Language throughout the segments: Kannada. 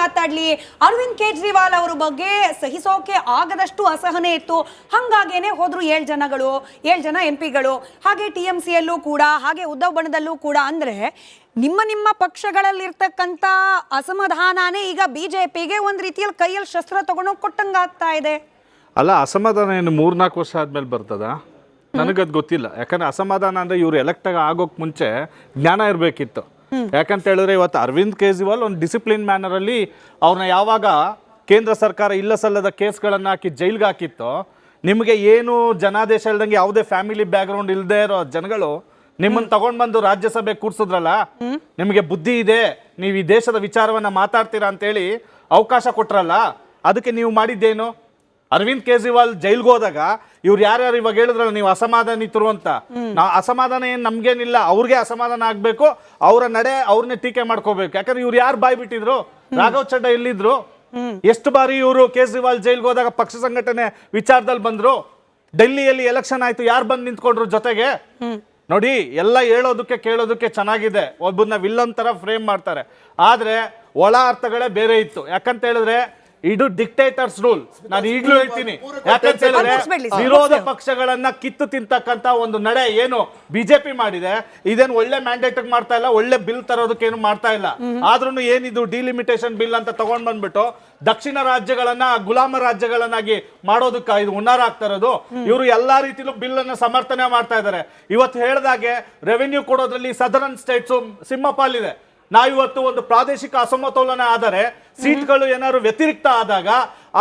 ಮಾತಾಡ್ಲಿ. ಅರವಿಂದ್ ಕೇಜ್ರಿವಾಲ್ ಅವರ ಬಗ್ಗೆ ಸಹಿಸೋಕೆ ಆಗದಷ್ಟು ಅಸಹನೆ ಇತ್ತು. ಹಂಗಾಗೇನೆ ಹೋದ್ರು 7 ಜನ ಎಂಪಿಗಳು. ಹಾಗೆ TMCಯಲ್ಲೂ ಕೂಡ, ಹಾಗೆ ಉದ್ದವ್ ಬಣದಲ್ಲೂ ಕೂಡ. ಅಂದ್ರೆ ನಿಮ್ಮ ಪಕ್ಷಗಳಲ್ಲಿರ್ತಕ್ಕಂಥ ಅಸಮಾಧಾನನೇ ಈಗ BJPಗೆ ಒಂದ್ ರೀತಿಯಲ್ಲಿ ಕೈಯಲ್ಲಿ ಶಸ್ತ್ರ ತಗೊಂಡೋಗಿ ಕೊಟ್ಟಂಗಾಗ್ತಾ ಇದೆ. ಅಲ್ಲ, ಅಸಮಾಧಾನ ಏನು 3-4 ವರ್ಷ ಆದ್ಮೇಲೆ ಬರ್ತದ? ನನಗದು ಗೊತ್ತಿಲ್ಲ. ಯಾಕಂದ್ರೆ ಅಸಮಾಧಾನ ಅಂದ್ರೆ ಇವ್ರು ಎಲೆಕ್ಟ್ ಆಗೋಕ್ ಮುಂಚೆ ಜ್ಞಾನ ಇರಬೇಕಿತ್ತು. ಯಾಕಂತ ಹೇಳಿದ್ರೆ ಇವತ್ತು ಅರವಿಂದ್ ಕೇಜ್ರಿವಾಲ್ ಒಂದು ಡಿಸಿಪ್ಲಿನ್ ಮ್ಯಾನರ್ ಅಲ್ಲಿ ಅವ್ರನ್ನ ಯಾವಾಗ ಕೇಂದ್ರ ಸರ್ಕಾರ ಇಲ್ಲ ಸಲ್ಲದ ಕೇಸ್ಗಳನ್ನ ಹಾಕಿ ಜೈಲ್ಗೆ ಹಾಕಿತ್ತು, ನಿಮಗೆ ಏನು ಜನಾದೇಶ ಇಲ್ದಂಗೆ ಯಾವುದೇ ಫ್ಯಾಮಿಲಿ ಬ್ಯಾಕ್ಗ್ರೌಂಡ್ ಇಲ್ಲದೆ ಇರೋ ಜನಗಳು ನಿಮ್ಮನ್ನ ತಗೊಂಡ್ ಬಂದು ರಾಜ್ಯಸಭೆ ಕೂರ್ಸಿದ್ರಲ್ಲ, ನಿಮಗೆ ಬುದ್ಧಿ ಇದೆ, ನೀವು ಈ ದೇಶದ ವಿಚಾರವನ್ನ ಮಾತಾಡ್ತೀರಾ ಅಂತೇಳಿ ಅವಕಾಶ ಕೊಟ್ರಲ್ಲ, ಅದಕ್ಕೆ ನೀವು ಮಾಡಿದ್ದೇನು? ಅರವಿಂದ್ ಕೇಜ್ರಿವಾಲ್ ಜೈಲ್ಗೆ ಹೋದಾಗ ಇವ್ರು ಯಾರ್ಯಾರು ಇವಾಗ ಹೇಳಿದ್ರಲ್ಲ ನೀವು ಅಸಮಾಧಾನಿತರು ಅಂತ, ಅಸಮಾಧಾನ ಏನ್ ನಮ್ಗೇನಿಲ್ಲ, ಅವ್ರಿಗೆ ಅಸಮಾಧಾನ ಆಗ್ಬೇಕು, ಅವರ ನಡೆ ಅವ್ರನ್ನೇ ಟೀಕೆ ಮಾಡ್ಕೋಬೇಕು. ಯಾಕಂದ್ರೆ ಇವ್ರು ಯಾರು ಬಾಯ್ ಬಿಟ್ಟಿದ್ರು? ರಾಘವ್ ಚಡ್ಡಾ ಎಲ್ಲಿದ್ರು? ಎಷ್ಟು ಬಾರಿ ಇವರು ಕೇಜ್ರಿವಾಲ್ ಜೈಲ್ಗೆ ಹೋದಾಗ ಪಕ್ಷ ಸಂಘಟನೆ ವಿಚಾರದಲ್ಲಿ ಬಂದ್ರು? ಡೆಲ್ಲಿಯಲ್ಲಿ ಎಲೆಕ್ಷನ್ ಆಯ್ತು, ಯಾರು ಬಂದು ನಿಂತ್ಕೊಂಡ್ರು ಜೊತೆಗೆ? ನೋಡಿ, ಎಲ್ಲ ಹೇಳೋದಕ್ಕೆ ಕೇಳೋದಕ್ಕೆ ಚೆನ್ನಾಗಿದೆ, ಒಬ್ಬನ್ನ ವಿಲ್ಲನ್ ತರ ಫ್ರೇಮ್ ಮಾಡ್ತಾರೆ, ಆದ್ರೆ ಒಳ ಅರ್ಥಗಳೇ ಬೇರೆ ಇತ್ತು. ಯಾಕಂತ ಹೇಳಿದ್ರೆ ಇದು ಡಿಕ್ಟೇಟರ್ಸ್ ರೂಲ್. ನಾನು ಈಗಲೂ ಹೇಳ್ತೀನಿ, ಯಾಕಂತ ಹೇಳಿದ್ರೆ ವಿರೋಧ ಪಕ್ಷಗಳನ್ನ ಕಿತ್ತು ತಿಂತಕ್ಕಂತ ಒಂದು ನಡೆ ಏನು ಬಿಜೆಪಿ ಮಾಡಿದೆ, ಇದೇನು ಒಳ್ಳೆ ಮ್ಯಾಂಡೇಟ್ ಮಾಡ್ತಾ ಇಲ್ಲ, ಒಳ್ಳೆ ಬಿಲ್ ತರೋದಕ್ಕೆ ಏನು ಮಾಡ್ತಾ ಇಲ್ಲ. ಆದ್ರೂ ಏನಿದು ಡಿಲಿಮಿಟೇಷನ್ ಬಿಲ್ ಅಂತ ತಗೊಂಡ್ ಬಂದ್ಬಿಟ್ಟು ದಕ್ಷಿಣ ರಾಜ್ಯಗಳನ್ನ ಗುಲಾಮ ರಾಜ್ಯಗಳನ್ನಾಗಿ ಮಾಡೋದಕ್ಕೆ ಇದು ಹುನ್ನಾರ ಆಗ್ತಾ ಇರೋದು. ಇವರು ಎಲ್ಲಾ ರೀತಿಲೂ ಬಿಲ್ ಅನ್ನ ಸಮರ್ಥನೆ ಮಾಡ್ತಾ ಇದ್ದಾರೆ. ಇವತ್ತು ಹೇಳಿದಾಗೆ ರೆವೆನ್ಯೂ ಕೊಡೋದ್ರಲ್ಲಿ ಸದರ್ನ್ ಸ್ಟೇಟ್ಸ್ ಸಿಂಹಪಾಲಿದೆ. ನಾವಿವತ್ತು ಒಂದು ಪ್ರಾದೇಶಿಕ ಅಸಮತೋಲನ ಆದರೆ, ಸೀಟ್ಗಳು ಏನಾದ್ರು ವ್ಯತಿರಿಕ್ತ ಆದಾಗ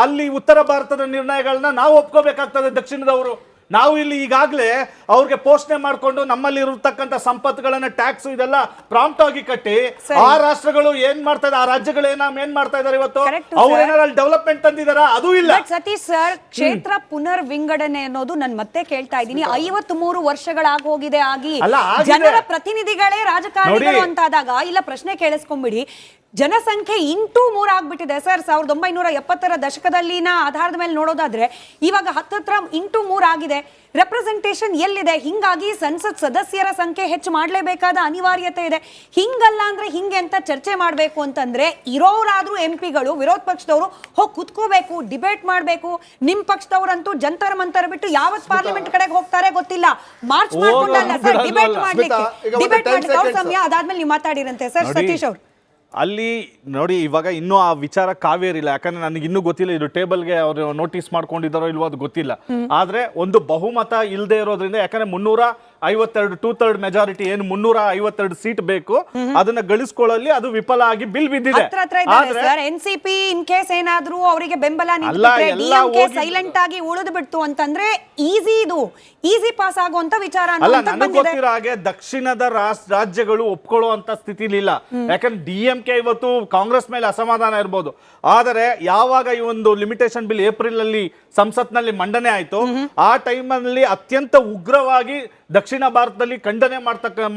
ಅಲ್ಲಿ ಉತ್ತರ ಭಾರತದ ನಿರ್ಣಯಗಳನ್ನ ನಾವು ಒಪ್ಕೋಬೇಕಾಗ್ತದೆ ದಕ್ಷಿಣದವರು. ನಾವು ಇಲ್ಲಿ ಈಗಾಗಲೇ ಅವ್ರಿಗೆ ಪೋಷಣೆ ಮಾಡ್ಕೊಂಡು ನಮ್ಮಲ್ಲಿ ಇರತಕ್ಕಂಥ ಸಂಪತ್ತುಗಳನ್ನ ಟ್ಯಾಕ್ಸ್ ಇದೆಲ್ಲ ಪ್ರಾಂಪ್ಟ್ ಆಗಿ ಕಟ್ಟಿ ಆ ರಾಷ್ಟ್ರಗಳು ಏನ್ ಮಾಡ್ತಾ ಇದ್ದಾರೆ, ಆ ರಾಜ್ಯಗಳು ಏನ್ ಮಾಡ್ತಾ ಇದಾರೆ ಇವತ್ತು? ಅವ್ರು ಏನಾದ್ರು ಅಲ್ಲಿ ಡೆವಲಪ್ಮೆಂಟ್ ತಂದಿದಾರ? ಅದು ಇಲ್ಲ. ಸತೀಶ್ ಸರ್, ಕ್ಷೇತ್ರ ಪುನರ್ ವಿಂಗಡಣೆ ಅನ್ನೋದು ನಾನು ಮತ್ತೆ ಕೇಳ್ತಾ ಇದ್ದೀನಿ. 53 ವರ್ಷಗಳಾಗಿ ಹೋಗಿದೆ, ಆಗಿ ಜನರ ಪ್ರತಿನಿಧಿಗಳೇ ರಾಜಕಾರಣಿಗಳು ಅಂತಾದಾಗ ಇಲ್ಲ ಪ್ರಶ್ನೆ ಕೇಳಿಸ್ಕೊಂಡ್ಬಿಡಿ. ಜನಸಂಖ್ಯೆ 3 ಆಗ್ಬಿಟ್ಟಿದೆ ಸರ್. 1970ರ ದಶಕದಲ್ಲಿನ ಆಧಾರದ ಮೇಲೆ ನೋಡೋದಾದ್ರೆ ಇವಾಗ ಹತ್ತತ್ರ 3 ಆಗಿದೆ. ರೆಪ್ರೆಸೆಂಟೇಷನ್ ಎಲ್ಲಿದೆ? ಹಿಂಗಾಗಿ ಸಂಸತ್ ಸದಸ್ಯರ ಸಂಖ್ಯೆ ಹೆಚ್ಚು ಮಾಡಲೇಬೇಕಾದ ಅನಿವಾರ್ಯತೆ ಇದೆ. ಹಿಂಗಲ್ಲ ಅಂದ್ರೆ ಹಿಂಗೆ ಅಂತ ಚರ್ಚೆ ಮಾಡಬೇಕು ಅಂತಂದ್ರೆ ಇರೋರಾದ್ರೂ ಎಂಪಿಗಳು ವಿರೋಧ ಪಕ್ಷದವರು ಹೋಗಿ ಕುತ್ಕೋಬೇಕು, ಡಿಬೇಟ್ ಮಾಡಬೇಕು. ನಿಮ್ ಪಕ್ಷದವರಂತೂ ಜಂತರ್ ಮಂತರ್ ಬಿಟ್ಟು ಯಾವತ್ ಪಾರ್ಲಿಮೆಂಟ್ ಕಡೆಗೆ ಹೋಗ್ತಾರೆ ಗೊತ್ತಿಲ್ಲ. ಮಾರ್ಚ್ ಮಾಡ್ಕೊಂಡಲ್ಲ ಸರ್, ಡಿಬೇಟ್ ಮಾಡ್ಲಿಕ್ಕೆ ಅವ್ರ ಸಮಯ ಅದಾದ್ಮೇಲೆ ನೀವು ಮಾತಾಡಿರಂತೆ ಸರ್. ಸತೀಶ್ ಅವ್ರು ಅಲ್ಲಿ ನೋಡಿ, ಇವಾಗ ಇನ್ನೂ ಆ ವಿಚಾರ ಕಾವೇರಿಲ್ಲ. ಯಾಕಂದ್ರೆ ನನಗೆ ಇನ್ನೂ ಗೊತ್ತಿಲ್ಲ ಇದು ಟೇಬಲ್ಗೆ ಅವರು ನೋಟಿಸ್ ಮಾಡ್ಕೊಂಡಿದ್ದಾರೋ ಇಲ್ವೋ ಅದು ಗೊತ್ತಿಲ್ಲ. ಆದ್ರೆ ಒಂದು ಬಹುಮತ ಇಲ್ಲದೆ ಇರೋದ್ರಿಂದ, ಯಾಕಂದ್ರೆ 352 2/3 ಮೆಜಾರಿಟಿ ಏನು 352 ಸೀಟ್ ಬೇಕು, ಅದನ್ನ ಗಳಿಸ್ಕೊಳ್ಳಲ್ಲಿ ಅದು ವಿಫಲ ಆಗಿ ಬಿಲ್ ಬಿದ್ದಿದೆ. ಎನ್ಸಿಪಿ ಇನ್ ಕೇಸ್ ಏನಾದ್ರೂ ಅವರಿಗೆ ಬೆಂಬಲ ಸೈಲೆಂಟ್ ಆಗಿ ಉಳಿದು ಬಿಡ್ತು ಅಂತಂದ್ರೆ ಈಸಿ ಪಾಸ್ ಆಗುವಂತ ವಿಚಾರ ಅಲ್ಲ. ನನಗೆ ಗೊತ್ತಿರೋ ಹಾಗೆ ದಕ್ಷಿಣದ ರಾಜ್ಯಗಳು ಒಪ್ಕೊಳ್ಳೋ ಅಂತ ಸ್ಥಿತಿಲಿಲ್ಲ. ಯಾಕಂದ್ರೆ DMK ಇವತ್ತು ಕಾಂಗ್ರೆಸ್ ಮೇಲೆ ಅಸಮಾಧಾನ ಇರ್ಬೋದು, ಆದರೆ ಯಾವಾಗ ಈ ಒಂದು ಲಿಮಿಟೇಷನ್ ಬಿಲ್ ಏಪ್ರಿಲ್ ಅಲ್ಲಿ ಸಂಸತ್ನಲ್ಲಿ ಮಂಡನೆ ಆಯ್ತು, ಆ ಟೈಮಲ್ಲಿ ಅತ್ಯಂತ ಉಗ್ರವಾಗಿ ದಕ್ಷಿಣ ಭಾರತದಲ್ಲಿ ಖಂಡನೆ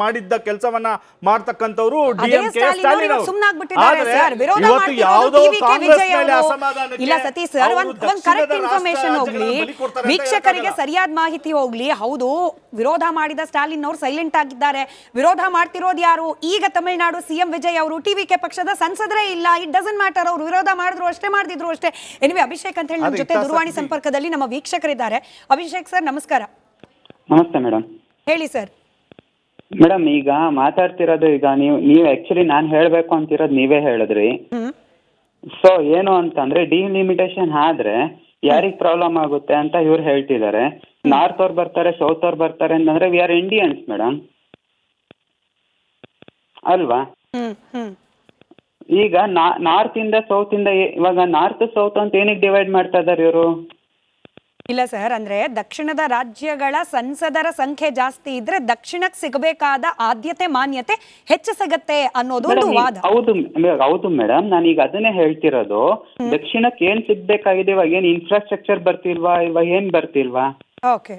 ಮಾಡಿದ್ದ ಕೆಲಸವನ್ನ ಮಾಡ್ತಕ್ಕಂಥವ್ರು DMK ಸ್ಟಾಲಿನ್ ಅವರು. ಇವತ್ತು ಯಾವುದೋ ಕಾಂಗ್ರೆಸ್ ಮೇಲೆ ಅಸಮಾಧಾನಕ್ಕೆ ವೀಕ್ಷಕರಿಗೆ ಸರಿಯಾದ ಮಾಹಿತಿ ಹೋಗ್ಲಿ. ಹೌದು, ವಿರೋಧ ಮಾಡಿದ ಸ್ಟಾಲಿನ್ ಅವರು ಸೈಲೆಂಟ್ ಆಗಿದ್ದಾರೆ. ವಿರೋಧ ಮಾಡ್ತಿರೋದು ಯಾರು? ಈಗ ತಮಿಳುನಾಡು CM ವಿಜಯ್ ಅವರು TVK ಪಕ್ಷದ ಸಂಸದರೇ ಇಲ್ಲ. ಇಟ್ ಡಸಂಟ್ ಮ್ಯಾಟರ್, ಅವರು ವಿರೋಧ ಮಾಡಿದ್ರು ಅಷ್ಟೇ, ಮಾಡಿದ್ರು ಅಷ್ಟೇ. ಎನಿವೆ, ಅಭಿಷೇಕ್ ಅಂತ ಹೇಳಿ ನಮ್ಮ ಜೊತೆ ದೂರವಾಣಿ ಸಂಪರ್ಕದಲ್ಲಿ ನಮ್ಮ ವೀಕ್ಷಕರಿದ್ದಾರೆ. ಅಭಿಷೇಕ್ ಸರ್, ನಮಸ್ಕಾರ. ನಮಸ್ತೆ ಮೇಡಮ್. ಹೇಳಿ ಸರ್. ಮೇಡಮ್, ಈಗ ಮಾತಾಡ್ತಿರೋದು, ಈಗ ನೀವು ಆಕ್ಚುಲಿ ನಾನು ಹೇಳ್ಬೇಕು ಅಂತಿರೋದು ನೀವೇ ಹೇಳಿದ್ರಿ. ಸೊ ಏನು ಅಂತಂದ್ರೆ ಡಿಲಿಮಿಟೇಷನ್ ಆದ್ರೆ ಯಾರಿಗ್ ಪ್ರಾಬ್ಲಮ್ ಆಗುತ್ತೆ ಅಂತ ಇವ್ರು ಹೇಳ್ತಿದ್ದಾರೆ. ನಾರ್ತ್ ಅವ್ರು ಬರ್ತಾರೆ, ಸೌತ್ ಅವ್ರು ಬರ್ತಾರೆ ಅಂತಂದ್ರೆ ವಿ ಆರ್ ಇಂಡಿಯನ್ಸ್ ಮೇಡಮ್, ಅಲ್ವಾ? ಈಗ ನಾರ್ತ್ ಇಂದ ಸೌತ್ ಇಂದ ಇವಾಗ ನಾರ್ತ್ ಸೌತ್ ಅಂತ ಏನಕ್ಕೆ ಡಿವೈಡ್ ಮಾಡ್ತಾ ಇದಾರೆ ಇವರು? ಇಲ್ಲ ಸರ್, ಅಂದ್ರೆ ದಕ್ಷಿಣದ ರಾಜ್ಯಗಳ ಸಂಸದರ ಸಂಖ್ಯೆ ಜಾಸ್ತಿ ಇದ್ರೆ ದಕ್ಷಿಣಕ್ಕೆ ಸಿಗಬೇಕಾದ ಆದ್ಯತೆ ಮಾನ್ಯತೆ ಹೆಚ್ಚು ಸಿಗತ್ತೆ ಅನ್ನೋದು ಒಂದು ವಾದ. ಹೌದು ಮೇಡಮ್, ನಾನೀಗ ಅದನ್ನೇ ಹೇಳ್ತಿರೋದು. ದಕ್ಷಿಣಕ್ಕೆ ಏನ್ ಸಿಗ್ಬೇಕಾಗಿದೆ? ಇವಾಗ ಏನ್ ಇನ್ಫ್ರಾಸ್ಟ್ರಕ್ಚರ್ ಬರ್ತಿಲ್ವಾ? ಇವಾಗ ಏನ್ ಬರ್ತಿಲ್ವಾ? ಓಕೆ,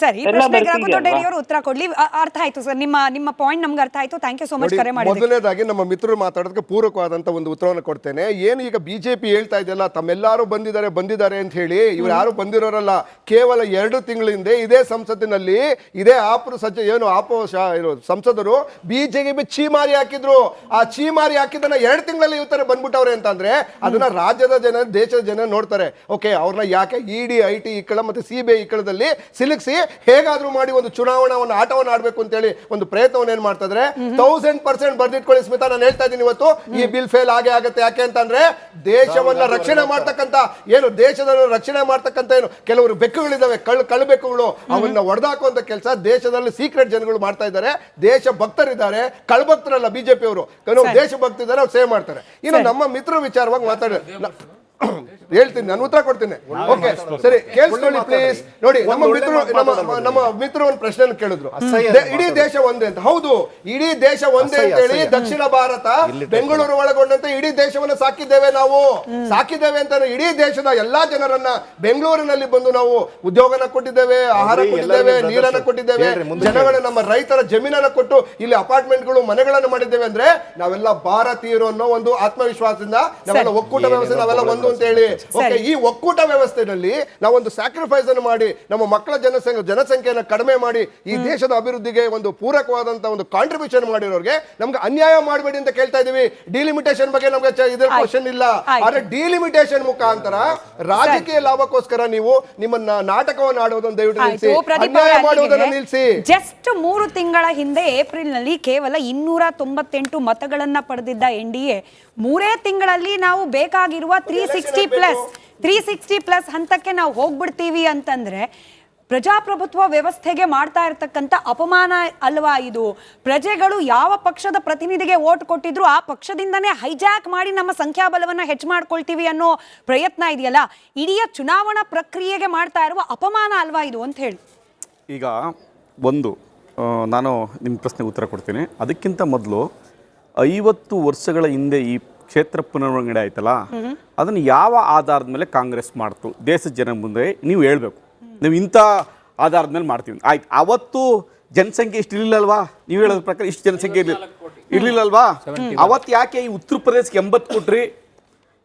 ಸರ್ ಈ ಪ್ರಶ್ನೆಗೆ ರಘುದೊಡ್ಡೇರಿ ಅವರು ಉತ್ತರ ಕೊಡ್ಲಿ. ಅರ್ಥ ಆಯ್ತು ಸರ್, ನಿಮ್ಮ ಪಾಯಿಂಟ್ ನಮ್ಗೆ ಅರ್ಥ ಆಯ್ತು. ಥ್ಯಾಂಕ್ ಯು ಸೋ ಮಚ್ ಕರೆ ಮಾಡಿ. ಮೊದಲನೇದಾಗಿ ನಮ್ಮ ಮಿತ್ರರು ಮಾತಾಡೋದಕ್ಕೆ ಪೂರಕವಾದಂತ ಒಂದು ಉತ್ತರವನ್ನು ಕೊಡ್ತೇನೆ. ಏನು ಈಗ ಬಿಜೆಪಿ ಹೇಳ್ತಾ ಇದೆಯಲ್ಲ, ತಮ್ಮೆಲ್ಲರೂ ಬಂದಿದ್ದಾರೆ ಅಂತ ಹೇಳಿ, ಇವ್ರು ಯಾರು ಬಂದಿರೋರಲ್ಲ. ಕೇವಲ 2 ತಿಂಗಳ ಹಿಂದೆ ಇದೇ ಸಂಸತ್ತಿನಲ್ಲಿ ಇದೇ ಸಂಸದರು ಬಿಜೆಪಿ ಚೀಮಾರಿ ಹಾಕಿದ್ರು. ಆ ಚೀಮಾರಿ ಹಾಕಿದ್ದನ್ನ 2 ತಿಂಗಳಲ್ಲಿ ಇವತ್ತರ ಬಂದ್ಬಿಟ್ಟವ್ರೆ ಅಂತಂದ್ರೆ ಅದನ್ನ ರಾಜ್ಯದ ಜನ, ದೇಶದ ಜನ ನೋಡ್ತಾರೆ. ಓಕೆ, ಅವ್ರನ್ನ ಯಾಕೆ ಇಡಿ, ಐಟಿ ಇಕ್ಕಳ ಮತ್ತೆ ಸಿಬಿಐ ಇಕ್ಕಳದಲ್ಲಿ ಸಿಲುಕಿಸಿ ಹೇಗಾದ್ರೂ ಮಾಡಿ ಒಂದು ಚುನಾವಣಾ ಆಟವನ್ನು ಆಡ್ಬೇಕು ಅಂತ ಹೇಳಿ ಒಂದು ಪ್ರಯತ್ನವನ್ನು ಏನ್ ಮಾಡ್ತಾ ಇದ್ರೆ 1000% ಬರ್ದಿಟ್ಕೊಳ್ಳಿ ಸ್ಮಿತಾ. ನಾನು ಹೇಳ್ತಾ ಇದ್ದೀನಿ, ಇವತ್ತು ಈ ಬಿಲ್ ಫೇಲ್ ಆಗುತ್ತೆ. ಯಾಕೆ ಅಂತಂದ್ರೆ ದೇಶವನ್ನ ರಕ್ಷಣೆ ಮಾಡ್ತಕ್ಕಂತ ದೇಶದ ರಕ್ಷಣೆ ಮಾಡ್ತಕ್ಕಂತ ಕೆಲವರು ಬೆಕ್ಕುಗಳಿದಾವೆ, ಕಳ್ಳು ಬೆಕ್ಕುಗಳು, ಅವನ್ನ ಹೊಡೆದಾಕುವಂತ ಕೆಲಸ ದೇಶದಲ್ಲಿ ಸೀಕ್ರೆಟ್ ಜನಗಳು ಮಾಡ್ತಾ ಇದ್ದಾರೆ. ದೇಶ ಭಕ್ತರಿದ್ದಾರೆ, ಕಳ್ಭಕ್ತರಲ್ಲ ಬಿಜೆಪಿ ಅವರು, ದೇಶ ಭಕ್ತಿದ್ದಾರೆ, ಅವ್ರು ಸೇವ್ ಮಾಡ್ತಾರೆ. ಇನ್ನು ನಮ್ಮ ಮಿತ್ರ ವಿಚಾರವಾಗಿ ಮಾತಾಡ ಹೇಳ್ತೀನಿ, ನಾನು ಉತ್ತರ ಕೊಡ್ತೀನಿ. ಓಕೆ ಸರಿ, ಕೇಳಿಸ್ಕೊಳ್ಳಿ ಪ್ಲೀಸ್. ನೋಡಿ, ನಮ್ಮ ಮಿತ್ರರು ಒಂದು ಪ್ರಶ್ನೆ ಕೇಳಿದ್ರು, ಇಡೀ ದೇಶ ಒಂದೇ ಅಂತ. ಹೌದು, ಇಡೀ ದೇಶ ಒಂದೇ ಅಂತ ಹೇಳಿ ದಕ್ಷಿಣ ಭಾರತ, ಬೆಂಗಳೂರು ಒಳಗೊಂಡಂತೆ ಇಡೀ ದೇಶವನ್ನ ಸಾಕಿದ್ದೇವೆ ಅಂತ ಇಡೀ ದೇಶದ ಎಲ್ಲಾ ಜನರನ್ನ ಬೆಂಗಳೂರಿನಲ್ಲಿ ಬಂದು ನಾವು ಉದ್ಯೋಗನ ಕೊಟ್ಟಿದ್ದೇವೆ, ಆಹಾರ ಕೊಟ್ಟಿದ್ದೇವೆ, ನೀರನ್ನ ಕೊಟ್ಟಿದ್ದೇವೆ, ಜನಗಳ ನಮ್ಮ ರೈತರ ಜಮೀನನ್ನ ಕೊಟ್ಟು ಇಲ್ಲಿ ಅಪಾರ್ಟ್ಮೆಂಟ್ಗಳು, ಮನೆಗಳನ್ನು ಮಾಡಿದ್ದೇವೆ. ಅಂದ್ರೆ ನಾವೆಲ್ಲ ಭಾರತೀಯರು ಅನ್ನೋ ಒಂದು ಆತ್ಮವಿಶ್ವಾಸದಿಂದ ನಾವೆಲ್ಲ ಒಕ್ಕೂಟ ವ್ಯವಸ್ಥೆ, ನಾವೆಲ್ಲ ಒಂದು ಅಂತ ಹೇಳಿ. ಓಕೆ, ಈ ಒಕ್ಕೂಟ ವ್ಯವಸ್ಥೆಯಲ್ಲಿ ನಾವೊಂದು ಸ್ಯಾಕ್ರಿಫೈಸ್ ಅನ್ನು ಮಾಡಿ ನಮ್ಮ ಮಕ್ಕಳ ಜನಸಂಖ್ಯೆಯನ್ನು ಕಡಿಮೆ ಮಾಡಿ ಈ ದೇಶದ ಅಭಿವೃದ್ಧಿಗೆ ಒಂದು ಪೂರಕವಾದಂತಹ ಒಂದು ಕಾಂಟ್ರಿಬ್ಯೂಷನ್ ಮಾಡಿರೋರಿಗೆ ನಮ್ಗೆ ಅನ್ಯಾಯ ಮಾಡಬೇಡಿ ಅಂತ ಕೇಳ್ತಾ ಇದೀವಿ. ಡಿಲಿಮಿಟೇಷನ್ ಬಗ್ಗೆ ನಮ್ಗೆ ಇದರ ಕ್ವಶನ್ ಇಲ್ಲ. ಆದ್ರೆ ಡಿಲಿಮಿಟೇಷನ್ ಮುಖಾಂತರ ರಾಜಕೀಯ ಲಾಭಕ್ಕೋಸ್ಕರ ನೀವು ನಿಮ್ಮ ನಾಟಕವನ್ನು ಆಡೋದನ್ನು ದಯವಿಟ್ಟು ನಿಲ್ಲಿಸಿ, ಅನ್ಯಾಯ ಮಾಡುವುದನ್ನು ನಿಲ್ಲಿಸಿ. ಜಸ್ಟ್ 3 ತಿಂಗಳ ಹಿಂದೆ ಏಪ್ರಿಲ್ ನಲ್ಲಿ ಕೇವಲ 298 ಮತಗಳನ್ನ ಪಡೆದಿದ್ದ ಎನ್ಡಿಎ 3 ತಿಂಗಳಲ್ಲಿ ನಾವು ಬೇಕಾಗಿರುವ 360 ಪ್ಲಸ್ ಹಂತಕ್ಕೆ ನಾವು ಹೋಗ್ಬಿಡ್ತೀವಿ ಅಂತಂದ್ರೆ ಪ್ರಜಾಪ್ರಭುತ್ವ ವ್ಯವಸ್ಥೆಗೆ ಮಾಡ್ತಾ ಇರತಕ್ಕಂತ ಅಪಮಾನ ಅಲ್ವಾ ಇದು? ಪ್ರಜೆಗಳು ಯಾವ ಪಕ್ಷದ ಪ್ರತಿನಿಧಿಗೆ ವೋಟ್ ಕೊಟ್ಟಿದ್ರು ಆ ಪಕ್ಷದಿಂದನೇ ಹೈಜಾಕ್ ಮಾಡಿ ನಮ್ಮ ಸಂಖ್ಯಾಬಲವನ್ನ ಹೆಚ್ಚು ಮಾಡ್ಕೊಳ್ತೀವಿ ಅನ್ನೋ ಪ್ರಯತ್ನ ಇದೆಯಲ್ಲ, ಇಡೀ ಚುನಾವಣಾ ಪ್ರಕ್ರಿಯೆಗೆ ಮಾಡ್ತಾ ಇರುವ ಅಪಮಾನ ಅಲ್ವಾ ಇದು ಅಂತ ಹೇಳಿ. ಈಗ ನಾನು ನಿಮ್ಮ ಪ್ರಶ್ನೆಗೆ ಉತ್ತರ ಕೊಡ್ತೀನಿ. ಅದಕ್ಕಿಂತ ಮೊದಲು 50 ವರ್ಷಗಳ ಹಿಂದೆ ಈ ಕ್ಷೇತ್ರ ಪುನರ್ವಿಂಗಡಣೆ ಆಯ್ತಲ್ಲ, ಅದನ್ನು ಯಾವ ಆಧಾರದ ಮೇಲೆ ಕಾಂಗ್ರೆಸ್ ಮಾಡ್ತು ದೇಶದ ಜನ ಮುಂದೆ ನೀವು ಹೇಳ್ಬೇಕು. ನೀವು ಇಂಥ ಆಧಾರದ ಮೇಲೆ ಮಾಡ್ತೀವಿ ಆಯ್ತು. ಅವತ್ತು ಜನಸಂಖ್ಯೆ ಇಷ್ಟು ಇರಲಿಲ್ಲಲ್ವಾ? ನೀವು ಹೇಳೋದ್ರ ಪ್ರಕಾರ ಇಷ್ಟು ಜನಸಂಖ್ಯೆ ಇರಲಿಲ್ಲಲ್ವಾ? ಅವತ್ತು ಯಾಕೆ ಈ ಉತ್ತರ ಪ್ರದೇಶಕ್ಕೆ 80 ಕೊಟ್ರಿ,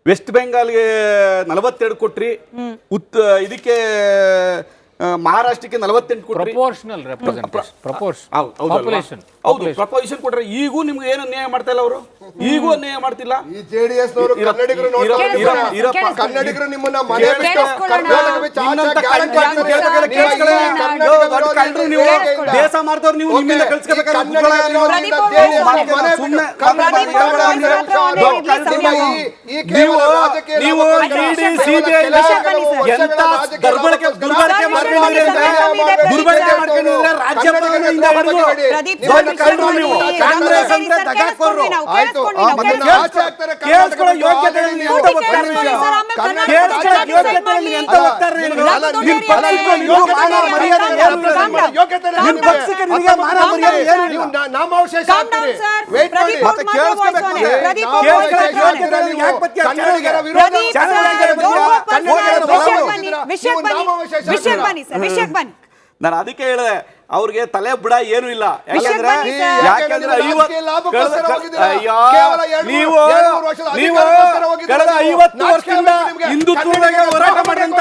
ವೆಸ್ಟ್ ಬೆಂಗಾಲ್ಗೆ 42 ಕೊಟ್ರಿ, ಇದಕ್ಕೆ ಮಹಾರಾಷ್ಟ್ರಕ್ಕೆ 48 ಕೊಟ್ರಿ. ಪ್ರಪೋಸಿಷನ್ ಕೊಟ್ರೆ ಈಗೂ ನಿಮ್ಗೆ ಏನು ಅನ್ಯಾಯ ಮಾಡ್ತಾ ಇಲ್ಲ ಅವರು, ಈಗೂ ಅನ್ಯಾಯ ಮಾಡ್ತಿಲ್ಲ. ಈ ಜೆಡಿಎಸ್ ನವರು ಕನ್ನಡಿಗರು ನಿಮ್ಮನ್ನ ಮನೆ ದೇಶ ಮಾಡ್ದವ್ರು ನೀವು ನಿಮ್ಮಿಂದ ಕಳ್ಸ್ಕೋಬೇಕಾದ್ರೆ ದುರ್ಬಳಕೆ ಮಾಡ್ಕೊಂಡಿದ್ರೆ ರಾಜ್ಯಪಾಲದಿಂದ ಕಾಂಗ್ರೆಸ್ ಅಂದ್ರೆ ದಗಾಕೋರು. ಕೇಳಿಸ್ಕೊಳ್ಳೋ ಯೋಗ್ಯತೆ ನಿಮ್ಮ ಪಕ್ಷಕ್ಕೆ ನಿಮಗೆ ಮಾನ ಮರ್ಯಾದೆ ಏನು? ನಾನು ಅದಕ್ಕೆ ಹೇಳಿದೆ, ಅವ್ರಿಗೆ ತಲೆ ಬುಡ ಏನು ಇಲ್ಲ. ಯಾಕಂದ್ರೆ ನೀವು ಕಳೆದ 50 ವರ್ಷದಿಂದ ಹಿಂದುತ್ವಕ್ಕೆ ಹೋರಾಟ ಮಾಡಿದಂತ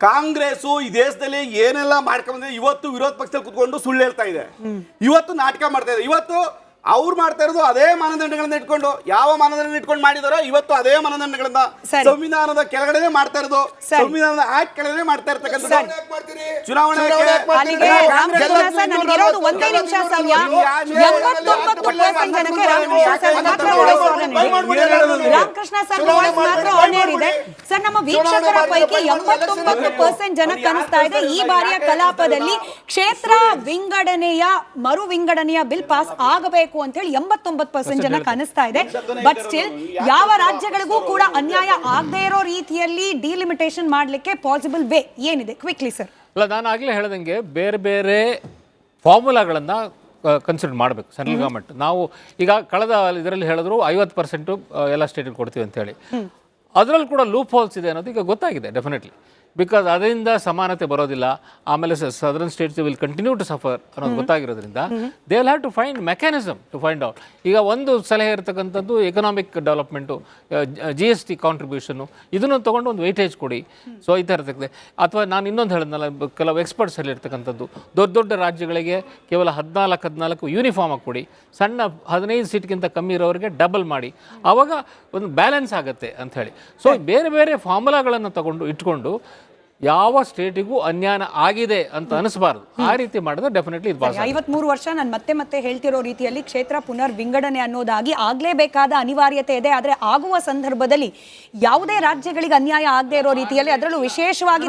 ಕಾಂಗ್ರೆಸ್ ಈ ದೇಶದಲ್ಲಿ ಏನೆಲ್ಲ ಮಾಡ್ಕೊಂಡ್ರೆ ಇವತ್ತು ವಿರೋಧ ಪಕ್ಷದಲ್ಲಿ ಕುತ್ಕೊಂಡು ಸುಳ್ಳು ಹೇಳ್ತಾ ಇದೆ, ಇವತ್ತು ನಾಟಕ ಮಾಡ್ತಾ ಇದೆ. ಇವತ್ತು ಅವ್ರು ಮಾಡ್ತಾ ಇರೋದು ಅದೇ ಮಾನದಂಡಗಳನ್ನ ಇಟ್ಕೊಂಡು, ಯಾವ ಮಾನದಂಡ ಇಟ್ಕೊಂಡು ಮಾಡಿದಾರೋ ಇವತ್ತು ಅದೇ ಮಾನದಂಡಗಳನ್ನ ಸರಿ. ಸಂವಿಧಾನದ ಕೆಳಗಡೆ ಮಾಡ್ತಾ ಇರೋದು, ಸರಿ. ಸಂವಿಧಾನದ ಆಕ್ಟ್ ಕೆಳಗಡೆ ಮಾಡ್ತಾ ಇರ್ತಕ್ಕಂಥದ್ದು. ಅಲ್ಲಿಗೆ ಚುನಾವಣೆ ರಾಮಕೃಷ್ಣ ಸರ್, ನನಗಿರೋದು ಒಂದೇ ನಿಮಿಷ ಸಮಯ. 89% ಜನಕ್ಕೆ ರಾಮಕೃಷ್ಣ ಸರ್ ಮಾತ್ರ voice on ಇದೆ. ರಾಮಕೃಷ್ಣ ಸರ್ voice ಮಾತ್ರ on air ಇದೆ. ಸರ್, ನಮ್ಮ ವೀಕ್ಷಕರ ಪೈಕಿ 89% ಜನಕ್ಕೆ ಅನಿಸ್ತಾ ಇದೆ ಈ ಬಾರಿಯ ಕಲಾಪದಲ್ಲಿ ಕ್ಷೇತ್ರ ವಿಂಗಡಣೆಯ ಮರು ವಿಂಗಡಣೆಯ ಬಿಲ್ ಪಾಸ್ ಆಗಬೇಕು ಅಂತ ಹೇಳಿ 89% ಜನಕ್ಕೆ ಅನಿಸ್ತಾ ಇದೆ. ಬಟ್ ಸ್ಟಿಲ್ ಯಾವ ರಾಜ್ಯಗಳಿಗೂ ಕೂಡ ಅನ್ಯಾಯ ಆಗದೇ ಇರೋ ರೀತಿಯಲ್ಲಿ ಡಿಲಿಮಿಟೇಷನ್ ಮಾಡ್ಲಿಕ್ಕೆ ಪಾಸಿಬಲ್ ವೇ ಏನಿದೆ? Quickly sir. ಅಲ್ಲ, ನಾನು ಆಗಲೇ ಹೇಳ್ದಂಗೆ ಬೇರೆ ಬೇರೆ ಫಾರ್ಮುಲಾಗಳನ್ನ ಕನ್ಸಿಡರ್ ಮಾಡಬೇಕು ಸೆಂಟ್ರಲ್ ಗೌರ್ಮೆಂಟ್. ನಾವು ಈಗ ಕಳೆದ ಇದರಲ್ಲಿ ಹೇಳಿದ್ರು 50% ಎಲ್ಲ ಸ್ಟೇಟಿಗೆ ಕೊಡ್ತೀವಿ ಅಂತ ಹೇಳಿ. ಅದರಲ್ಲಿ ಕೂಡ ಲೂಪ್ ಹೋಲ್ಸ್ ಇದೆ ಅನ್ನೋದು ಈಗ ಗೊತ್ತಾಗಿದೆ ಡೆಫಿನೆಟ್ಲಿ. ಬಿಕಾಸ್ ಅದರಿಂದ ಸಮಾನತೆ ಬರೋದಿಲ್ಲ, ಆಮೇಲೆ southern states will continue to suffer ಅನ್ನೋದು ಗೊತ್ತಾಗಿರೋದ್ರಿಂದ they will have to find mechanism to find out. ಈಗ ಒಂದು ಸಲಹೆ ಇರತಕ್ಕಂಥದ್ದು ಎಕನಾಮಿಕ್ ಡೆವಲಪ್ಮೆಂಟು, GST ಕಾಂಟ್ರಿಬ್ಯೂಷನ್ನು, ಇದನ್ನು ತೊಗೊಂಡು ಒಂದು ವೆಯ್ಟೇಜ್ ಕೊಡಿ. ಸೊ ಈ ಥರ ಇರ್ತದೆ. ಅಥವಾ ನಾನು ಇನ್ನೊಂದು ಹೇಳಿದ್ನಲ್ಲ, ಕೆಲವು ಎಕ್ಸ್ಪರ್ಟ್ಸ್ ಅಲ್ಲಿ ಇರ್ತಕ್ಕಂಥದ್ದು ದೊಡ್ಡ ದೊಡ್ಡ ರಾಜ್ಯಗಳಿಗೆ ಕೇವಲ 14 ಯೂನಿಫಾರ್ಮ್ ಆಗಿ ಕೊಡಿ, ಸಣ್ಣ 15 ಸೀಟ್ಗಿಂತ ಕಮ್ಮಿ ಇರೋರಿಗೆ ಡಬಲ್ ಮಾಡಿ, ಆವಾಗ ಒಂದು ಬ್ಯಾಲೆನ್ಸ್ ಆಗುತ್ತೆ ಅಂತ ಹೇಳಿ. ಸೊ ಬೇರೆ ಬೇರೆ ಫಾರ್ಮುಲಾಗಳನ್ನು ಇಟ್ಕೊಂಡು ಯಾವ ಸ್ಟೇಟಿಗೂ ಅನ್ಯಾಯ ಆಗಿದೆ ಅಂತ ಅನಿಸಬಾರದು. ಆ ರೀತಿ ಮಾಡಿದ್ರೆ ಡೆಫಿನೆಟ್ಲಿ ಇದು ಪಾಸ್. 53 ವರ್ಷ ನಾನು ಮತ್ತೆ ಹೇಳ್ತಿರೋ ರೀತಿಯಲ್ಲಿ ಕ್ಷೇತ್ರ ಪುನರ್ ವಿಂಗಡಣೆ ಅನ್ನೋದಾಗಿ ಆಗ್ಲೇಬೇಕಾದ ಅನಿವಾರ್ಯತೆ ಇದೆ. ಆದ್ರೆ ಆಗುವ ಸಂದರ್ಭದಲ್ಲಿ ಯಾವುದೇ ರಾಜ್ಯಗಳಿಗೆ ಅನ್ಯಾಯ ಆಗದೆ ಇರೋ ರೀತಿಯಲ್ಲಿ, ಅದರಲ್ಲೂ ವಿಶೇಷವಾಗಿ